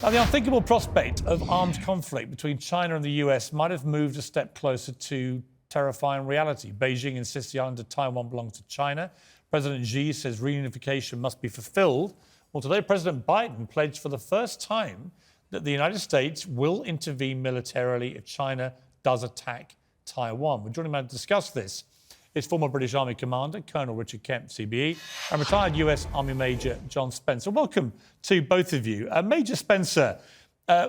Now, the unthinkable prospect of armed conflict between China and the US might have moved a step closer to terrifying reality. Beijing insists the island of Taiwan belongs to China. President Xi says reunification must be fulfilled. Well, today, President Biden pledged for the first time that the United States will intervene militarily if China does attack Taiwan. We're joining me to discuss this is former British Army Commander Colonel Richard Kemp, CBE, and retired US Army Major John Spencer. Welcome to both of you. Major Spencer,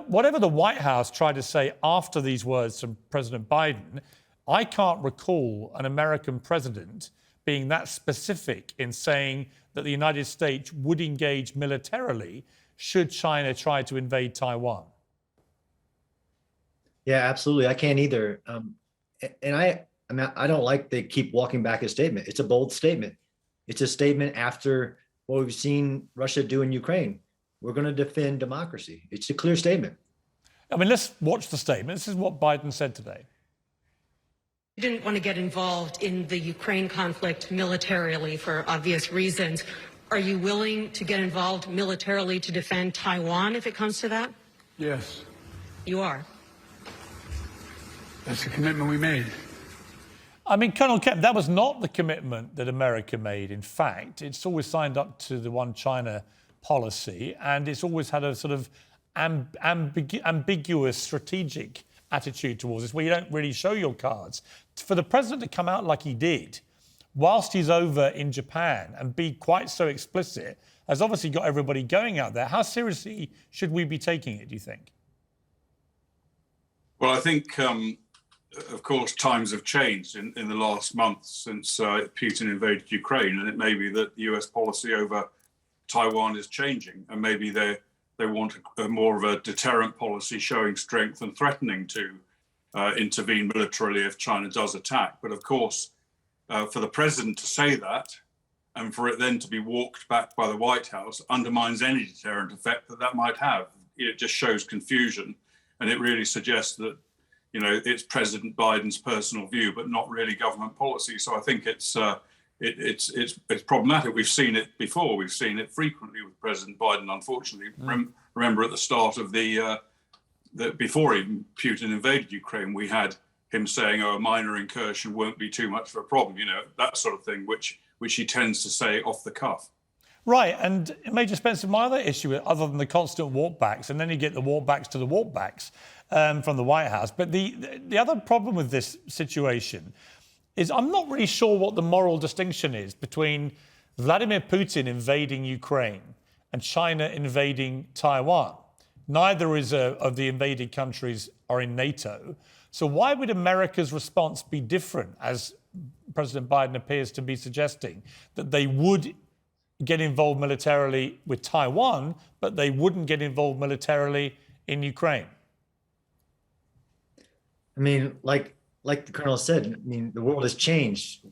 whatever the White House tried to say after these words from President Biden, I can't recall an American president being that specific in saying that the United States would engage militarily should China try to invade Taiwan. Yeah, absolutely. I can't either. I don't like they keep walking back a statement. It's a bold statement. It's a statement after what we've seen Russia do in Ukraine. We're going to defend democracy. It's a clear statement. I mean, let's watch the statement. This is what Biden said today. You didn't want to get involved in the Ukraine conflict militarily for obvious reasons. Are you willing to get involved militarily to defend Taiwan if it comes to that? Yes. You are? That's the commitment we made. I mean, Colonel Kemp, that was not the commitment that America made. In fact, it's always signed up to the one China policy, and it's always had a sort of ambiguous strategic attitude towards this, where you don't really show your cards. For the president to come out like he did, whilst he's over in Japan, and be quite so explicit, has obviously got everybody going out there. How seriously should we be taking it, do you think? Well, I think, of course, times have changed in the last month since Putin invaded Ukraine, and it may be that the US policy over Taiwan is changing, and maybe they want more of a deterrent policy, showing strength and threatening to intervene militarily if China does attack. But of course, for the president to say that, and for it then to be walked back by the White House, undermines any deterrent effect that might have. It just shows confusion, and it really suggests that, you know, it's President Biden's personal view, but not really government policy. So I think it's problematic. We've seen it before. We've seen it frequently with President Biden. Unfortunately, remember at the start of before even Putin invaded Ukraine, we had him saying, "Oh, a minor incursion won't be too much of a problem." You know, that sort of thing, which he tends to say off the cuff. Right, and Major Spencer, my other issue, other than the constant walkbacks, and then you get the walkbacks to the walkbacks from the White House, but the other problem with this situation is I'm not really sure what the moral distinction is between Vladimir Putin invading Ukraine and China invading Taiwan. Neither of the invaded countries are in NATO. So why would America's response be different, as President Biden appears to be suggesting, that they would get involved militarily with Taiwan, but they wouldn't get involved militarily in Ukraine? I mean, like the Colonel said, I mean, the world has changed.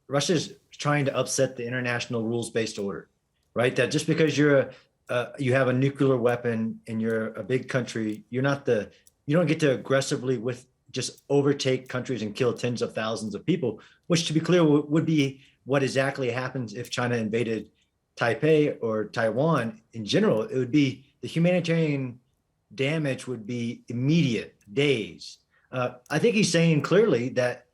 Russia's trying to upset the international rules-based order, right? That just because you have a nuclear weapon and you're a big country, you don't get to aggressively just overtake countries and kill tens of thousands of people, which, to be clear, would be what exactly happens if China invaded Taipei or Taiwan. In general, it would be the humanitarian damage would be immediate, days. I think he's saying clearly that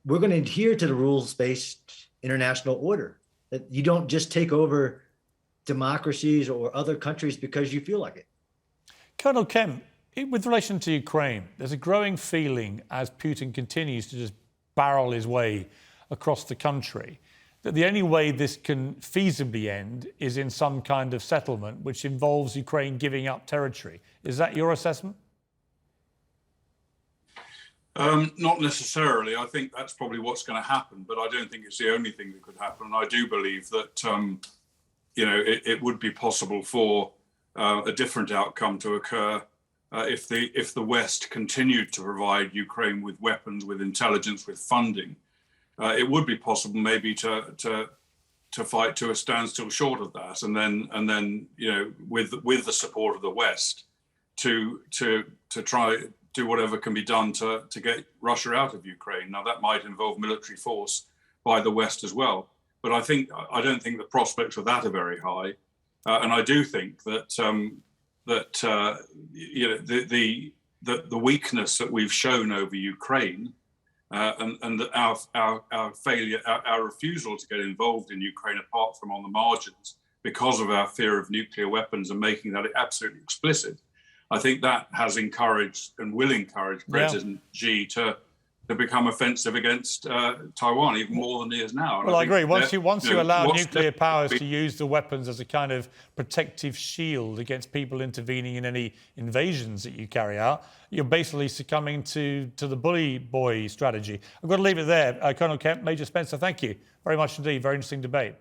we're going to adhere to the rules-based international order, that you don't just take over democracies or other countries because you feel like it. Colonel Kemp, with relation to Ukraine, there's a growing feeling as Putin continues to just barrel his way across the country that the only way this can feasibly end is in some kind of settlement which involves Ukraine giving up territory. Is that your assessment? Not necessarily. I think that's probably what's going to happen, but I don't think it's the only thing that could happen. And I do believe that, it would be possible for a different outcome to occur if the West continued to provide Ukraine with weapons, with intelligence, with funding. It would be possible maybe to fight to a standstill short of that, and then with the support of the West to try do whatever can be done to get Russia out of Ukraine. Now that might involve military force by the West as well, but I don't think the prospects of that are very high, and I do think that that the weakness that we've shown over Ukraine and that our failure, our refusal to get involved in Ukraine, apart from on the margins, because of our fear of nuclear weapons and making that absolutely explicit, I think that has encouraged and will encourage President Xi to become offensive against Taiwan even more than he is now. And Well, I agree. Once you allow what's nuclear powers to use the weapons as a kind of protective shield against people intervening in any invasions that you carry out, you're basically succumbing to the bully boy strategy. I've got to leave it there. Colonel Kemp, Major Spencer, thank you very much indeed. Very interesting debate.